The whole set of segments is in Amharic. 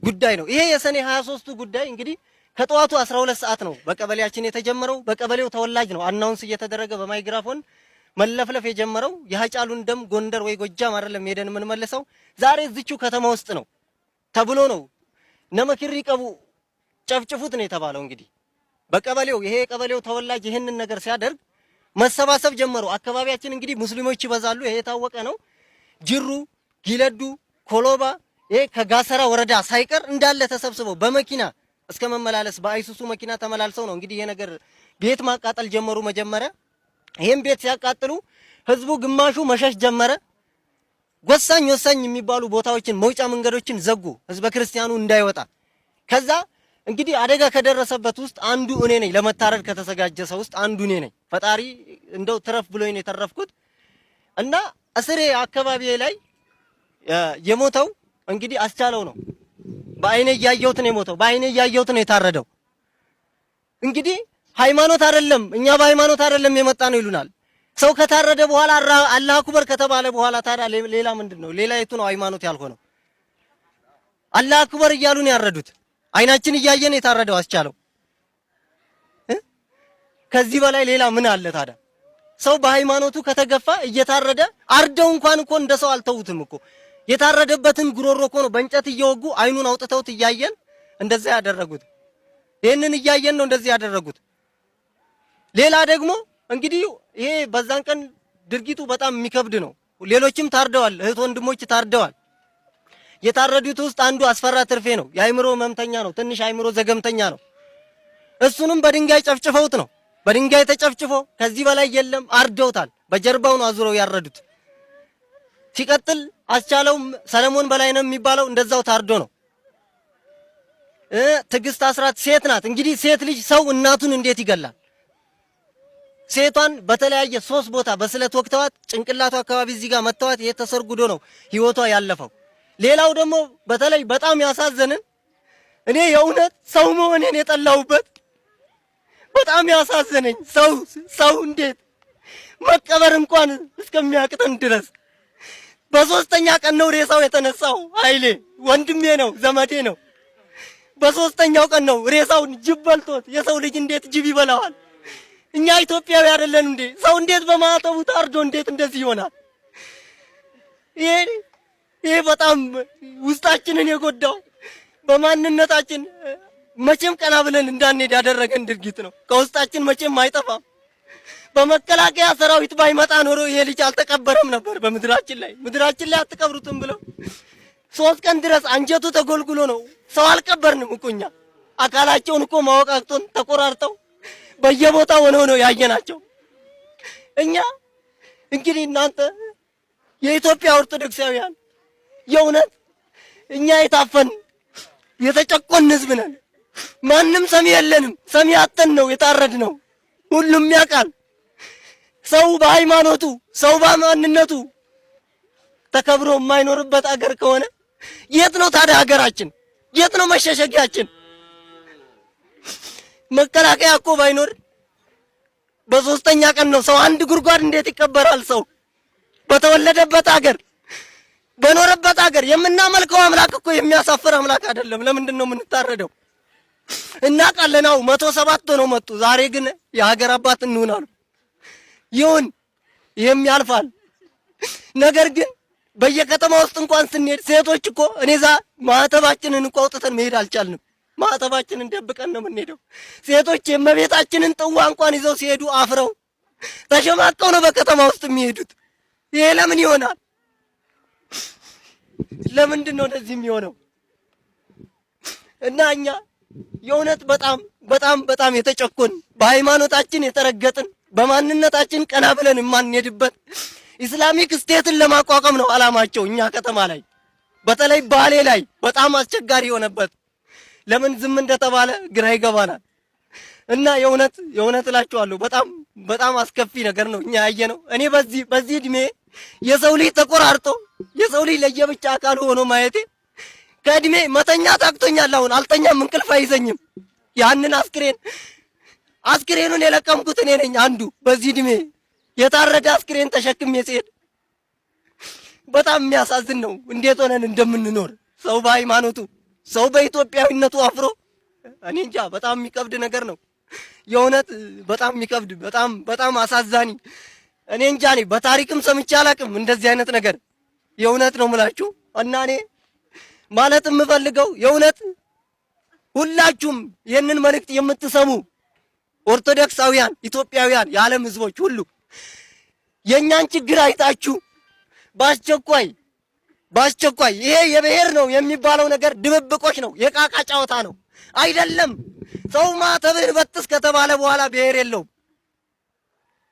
ጉዳይ ነው። ይሄ የሰኔ 23ቱ ጉዳይ እንግዲህ ከጠዋቱ 12 ሰዓት ነው በቀበሌያችን የተጀመረው። በቀበሌው ተወላጅ ነው አናውንስ እየተደረገ በማይክራፎን መለፍለፍ የጀመረው። የሃጫሉን ደም ጎንደር ወይ ጎጃም አይደለም ሄደን ምን መልሰው ዛሬ እዚቹ ከተማ ውስጥ ነው ተብሎ ነው ነመክሪ ቀቡ ጨፍጭፉት ነው የተባለው። እንግዲህ በቀበሌው ይሄ የቀበሌው ተወላጅ ይሄንን ነገር ሲያደርግ መሰባሰብ ጀመሩ። አካባቢያችን እንግዲህ ሙስሊሞች ይበዛሉ፣ ይሄ የታወቀ ነው። ጅሩ፣ ጊለዱ፣ ኮሎባ ይሄ ከጋሰራ ወረዳ ሳይቀር እንዳለ ተሰብስበው በመኪና እስከ መመላለስ በአይሱሱ መኪና ተመላልሰው ነው እንግዲህ ይሄ ነገር ቤት ማቃጠል ጀመሩ። መጀመሪያ ይሄን ቤት ሲያቃጥሉ ህዝቡ ግማሹ መሸሽ ጀመረ። ወሳኝ የሚባሉ ቦታዎችን መውጫ መንገዶችን ዘጉ፣ ህዝበ ክርስቲያኑ እንዳይወጣ። ከዛ እንግዲህ አደጋ ከደረሰበት ውስጥ አንዱ እኔ ነኝ። ለመታረድ ከተዘጋጀ ሰው ውስጥ አንዱ እኔ ነኝ። ፈጣሪ እንደው ትረፍ ብሎኝ ነው የተረፍኩት። እና እስሬ አካባቢ ላይ የሞተው እንግዲህ አስቻለው ነው። በአይኔ ያያየሁት ነው የሞተው፣ በአይኔ ያያየሁት ነው የታረደው። እንግዲህ ሃይማኖት አይደለም እኛ በሃይማኖት አይደለም የመጣ ነው ይሉናል። ሰው ከታረደ በኋላ አላህ አክበር ከተባለ በኋላ ታዲያ ሌላ ምንድነው? ሌላ የቱ ነው ሃይማኖት ያልሆነው? አላህ አክበር እያሉ ነው ያረዱት። አይናችን እያየን የታረደው አስቻለው። ከዚህ በላይ ሌላ ምን አለ ታዲያ? ሰው በሃይማኖቱ ከተገፋ እየታረደ አርደው እንኳን እኮ እንደሰው አልተውትም እኮ የታረደበትን ጉሮሮ እኮ ነው በእንጨት እየወጉ አይኑን አውጥተውት እያየን እንደዛ ያደረጉት። ይሄንን እያየን ነው እንደዚህ ያደረጉት። ሌላ ደግሞ እንግዲህ ይሄ በዛን ቀን ድርጊቱ በጣም የሚከብድ ነው። ሌሎችም ታርደዋል፣ እህት ወንድሞች ታርደዋል። የታረዱት ውስጥ አንዱ አስፈራ ትርፌ ነው። የአይምሮ ህመምተኛ ነው፣ ትንሽ አይምሮ ዘገምተኛ ነው። እሱንም በድንጋይ ጨፍጭፈውት ነው። በድንጋይ ተጨፍጭፎ ከዚህ በላይ የለም አርደውታል። በጀርባው ነው አዙረው ያረዱት። ሲቀጥል አስቻለው ሰለሞን በላይ ነው የሚባለው እንደዛው ታርዶ ነው። ትግስት አስራት ሴት ናት። እንግዲህ ሴት ልጅ ሰው እናቱን እንዴት ይገላል? ሴቷን በተለያየ 3 ቦታ በስለት ወቅተዋት ጭንቅላቷ አካባቢ እዚህ ጋር መተዋት የተሰርጉዶ ነው ህይወቷ ያለፈው። ሌላው ደግሞ በተለይ በጣም ያሳዘነን እኔ የእውነት ሰው መሆኔን የጠላሁበት በጣም ያሳዘነኝ ሰው እንዴት መቀበር እንኳን እስከሚያቅተን ድረስ በሶስተኛ ቀን ነው ሬሳው የተነሳው። ኃይሌ ወንድሜ ነው፣ ዘመዴ ነው። በሶስተኛው ቀን ነው ሬሳውን ጅብ በልቶት። የሰው ልጅ እንዴት ጅብ ይበላዋል? እኛ ኢትዮጵያዊ አይደለን እንዴ? ሰው እንዴት በማተቡ ታርዶ እንዴት እንደዚህ ይሆናል? ይሄ በጣም ውስጣችንን የጎዳው በማንነታችን መቼም ቀና ብለን እንዳንሄድ ያደረገን ድርጊት ነው። ከውስጣችን መቼም አይጠፋም። በመከላከያ ሰራዊት ባይመጣ ኖሮ ይሄ ልጅ አልተቀበረም ነበር በምድራችን ላይ። ምድራችን ላይ አትቀብሩትም ብለው 3 ቀን ድረስ አንጀቱ ተጎልጉሎ ነው። ሰው አልቀበርንም እኮ እኛ። አካላቸውን እኮ ማወቅ አቅቶን ተቆራርጠው በየቦታው ሆነው ያየናቸው። እኛ እንግዲህ እናንተ የኢትዮጵያ ኦርቶዶክሳውያን የእውነት እኛ የታፈን የተጨቆን ህዝብ ነን። ማንም ሰሚ የለንም። ሰሚ አጥተን ነው የታረድ ነው። ሁሉም ያውቃል። ሰው በሃይማኖቱ ሰው በማንነቱ ተከብሮ የማይኖርበት አገር ከሆነ የት ነው ታዲያ ሀገራችን? የት ነው መሸሸጊያችን? መከላከያ እኮ ባይኖር በሶስተኛ ቀን ነው ሰው አንድ ጉድጓድ እንዴት ይቀበራል? ሰው በተወለደበት ሀገር በኖረበት ሀገር የምናመልከው አምላክ እኮ የሚያሳፍር አምላክ አይደለም። ለምንድን ነው የምንታረደው? እናውቃለን። 107 ነው መጡ። ዛሬ ግን የሀገር አባት እንሆናሉ። ይሁን ይሄም ያልፋል። ነገር ግን በየከተማ ውስጥ እንኳን ስንሄድ ሴቶች እኮ እኔዛ ማህተባችንን እንኳን አውጥተን መሄድ አልቻልንም። ማህተባችንን ደብቀን ነው የምንሄደው። ሴቶች የእመቤታችንን ጥዋ እንኳን ይዘው ሲሄዱ አፍረው ተሸማቀው ነው በከተማ ውስጥ የሚሄዱት። ይሄ ለምን ይሆናል? ለምንድን ነው እንደዚህ የሚሆነው? እና እኛ የእውነት በጣም የተጨቆን በሃይማኖታችን የተረገጥን በማንነታችን ቀና ብለን የማንሄድበት ኢስላሚክ ስቴትን ለማቋቋም ነው አላማቸው። እኛ ከተማ ላይ በተለይ ባሌ ላይ በጣም አስቸጋሪ የሆነበት ለምን ዝም እንደተባለ ግራ ይገባናል። እና የእውነት እላችኋለሁ በጣም አስከፊ ነገር ነው እኛ ያየነው። እኔ በዚህ እድሜ የሰው ልጅ ተቆራርጦ የሰው ልጅ ለየብቻ አካል ሆኖ ማየቴ ከእድሜ መተኛት አቅቶኛል። አሁን አልተኛም፣ እንቅልፍ አይዘኝም። ያንን አስክሬኑን የለቀምኩት እኔ ነኝ አንዱ። በዚህ እድሜ የታረደ አስክሬን ተሸክሜ ሲሄድ በጣም የሚያሳዝን ነው እንዴት ሆነን እንደምንኖር። ሰው በሃይማኖቱ ሰው በኢትዮጵያዊነቱ አፍሮ እኔ እንጃ በጣም የሚከብድ ነገር ነው። የእውነት በጣም የሚከብድ በጣም አሳዛኝ። እኔ እንጃ እኔ በታሪክም ሰምቼ አላውቅም እንደዚህ አይነት ነገር። የእውነት ነው የምላችሁ እና እኔ ማለት የምፈልገው የእውነት ሁላችሁም ይህንን መልእክት የምትሰሙ ኦርቶዶክሳውያን ኢትዮጵያውያን የዓለም ሕዝቦች ሁሉ የእኛን ችግር አይታችሁ በአስቸኳይ ይሄ የብሔር ነው የሚባለው ነገር ድብብቆች ነው፣ የቃቃ ጨዋታ ነው አይደለም። ሰው ማተብህን በጥስ ከተባለ በኋላ ብሔር የለውም።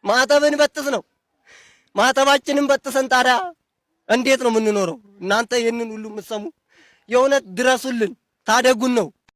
ማተብህን በጥስ ነው። ማተባችንን በጥሰን ታዲያ እንዴት ነው የምንኖረው? እናንተ ይህንን ሁሉ የምትሰሙ የእውነት ድረሱልን፣ ታደጉን ነው